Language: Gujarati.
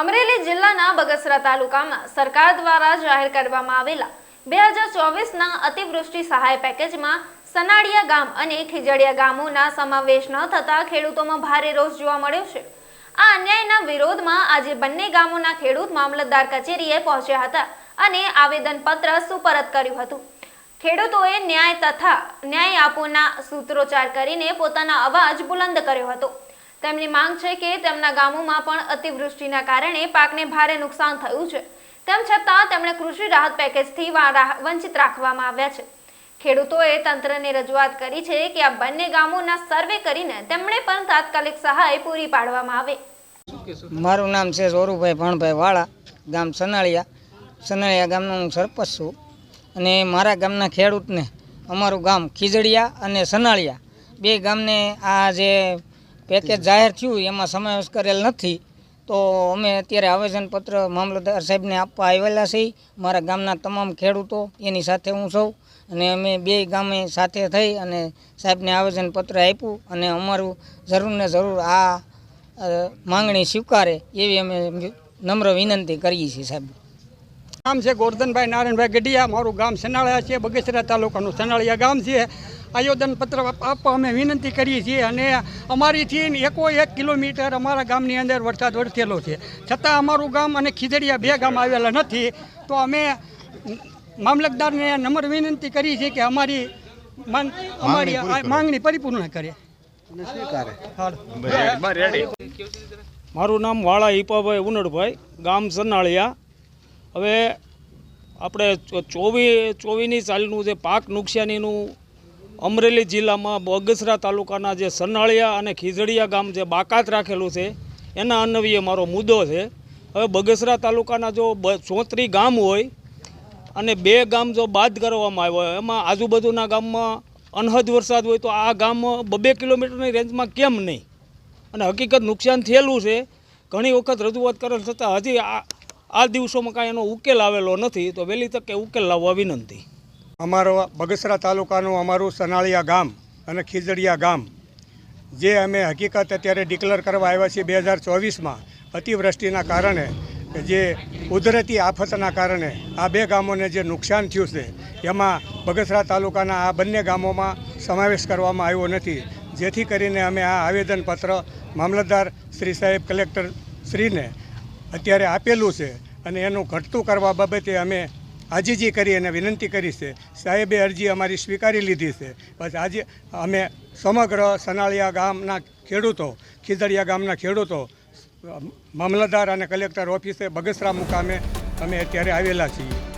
અમરેલી જિલ્લાના બગસરા તાલુકામાં સરકાર દ્વારા જાહેર કરવામાં આવેલા 2024ના અતિવૃષ્ટિ સહાય પેકેજમાં સનાળિયા ગામ અને ખીજડીયા ગામોના સમાવેશ ન થતા ખેડૂતોમાં ભારે રોષ જોવા મળ્યો છે। આ અન્યાયના વિરોધમાં આજે બંને ગામોના ખેડૂત મામલતદાર કચેરીએ પહોંચ્યા હતા અને આવેદનપત્ર સુપરત કર્યું હતું। ખેડૂતોએ ન્યાય આપોના સૂત્રોચ્ચાર કરીને પોતાના અવાજ બુલંદ કર્યો હતો। તેમની માંગ છે કે તેમના ગામોમાં પણ અતિવૃષ્ટિના કારણે પાકને ભારે નુકસાન થયું છે, તેમ છતાં તેમણે કૃષિ રાહત પેકેજથી વંચિત રાખવામાં આવ્યા છે। ખેડૂતોએ તંત્રને રજૂઆત કરી છે કે આ બંને ગામોના સર્વે કરીને તેમણે પણ તાત્કાલિક સહાય પૂરી પાડવામાં આવે। મારું નામ છે જોરુભાઈ ભણભાઈ વાળા, ગામ સનાળિયા ગામનો હું સરપંચ છું અને મારા ગામના ખેડૂતને અમારું ગામ ખીજડીયા અને સનાળિયા બે ગામને આ જે પેકેજ જાહેર થયું એમાં સમાવેશ કરેલ નથી, તો અમે અત્યારે આવેદનપત્ર મામલતદાર સાહેબને આપવા આવેલા છીએ। મારા ગામના તમામ ખેડૂતો એની સાથે હું છું અને અમે બે ગામે સાથે થઈ અને સાહેબને આવેદનપત્ર આપ્યું અને અમારું જરૂર આ માંગણી સ્વીકારે એવી અમે નમ્ર વિનંતી કરીએ છીએ સાહેબ। નામ છે ગોરધનભાઈ નારાયણભાઈ ગઢિયા, મારું ગામ સનાળિયા છે, બગસરા તાલુકાનું સનાળિયા ગામ છે। આવેદનપત્ર આપવા અમે વિનંતી કરીએ છીએ અને અમારીથી 1 કિલોમીટર અમારા ગામની અંદર વરસાદ વરસેલો છે, છતાં અમારું ગામ અને ખીજડીયા બે ગામ આવેલા નથી, તો અમે મામલતદારને નમ્ર વિનંતી કરી છે કે અમારી માંગણી પરિપૂર્ણ કરે। મારું નામ વાળા હિપાભાઈ ઉનડભાઈ, ગામ સનાળિયા। હવે આપણે 24ની સાલનું જે પાક નુકસાનીનું અમરેલી જિલ્લામાં બગસરા તાલુકાના જે સનાળિયા અને ખીજડીયા ગામ જે બાકાત રાખેલું છે એના અન્વયે મારો મુદ્દો છે। હવે બગસરા તાલુકાના જો 34 ગામ હોય અને 2 ગામ જો બાદ કરવામાં આવ્યા હોય, એમાં આજુબાજુના ગામમાં અનહદ વરસાદ હોય તો આ ગામ 2 કિલોમીટરની રેન્જમાં કેમ નહીં? અને હકીકત નુકસાન થયેલું છે, ઘણી વખત રજૂઆત કરેલ છતાં હજી આ દિવસોમાં કાંઈ એનો ઉકેલ આવેલો નથી, તો વહેલી તકે ઉકેલ લાવવા વિનંતી। અમારો બગસરા તાલુકાનું અમારું સનાળિયા ગામ અને ખીજડીયા ગામ જે અમે હકીકત અત્યારે ડિક્લેર કરવા આવ્યા છીએ 2024માં અતિવૃષ્ટિના કારણે, જે કુદરતી આફતના કારણે આ બે ગામોને જે નુકસાન થયું છે એમાં બગસરા તાલુકાના આ બંને ગામોમાં સમાવેશ કરવામાં આવ્યો નથી, જેથી કરીને અમે આ આવેદનપત્ર મામલતદાર શ્રી સાહેબ કલેક્ટર શ્રીને અત્યારે આપેલું છે અને એનું ઘટતું કરવા બાબતે અમે આજીજી કરી અને વિનંતી કરી છે। સાહેબે અરજી અમારી સ્વીકારી લીધી છે, પછી આજે અમે સમગ્ર સનાળિયા ગામના ખેડૂતો, ખીજડીયા ગામના ખેડૂતો મામલતદાર અને કલેક્ટર ઓફિસે બગસરા મુકામે અમે અત્યારે આવેલા છીએ।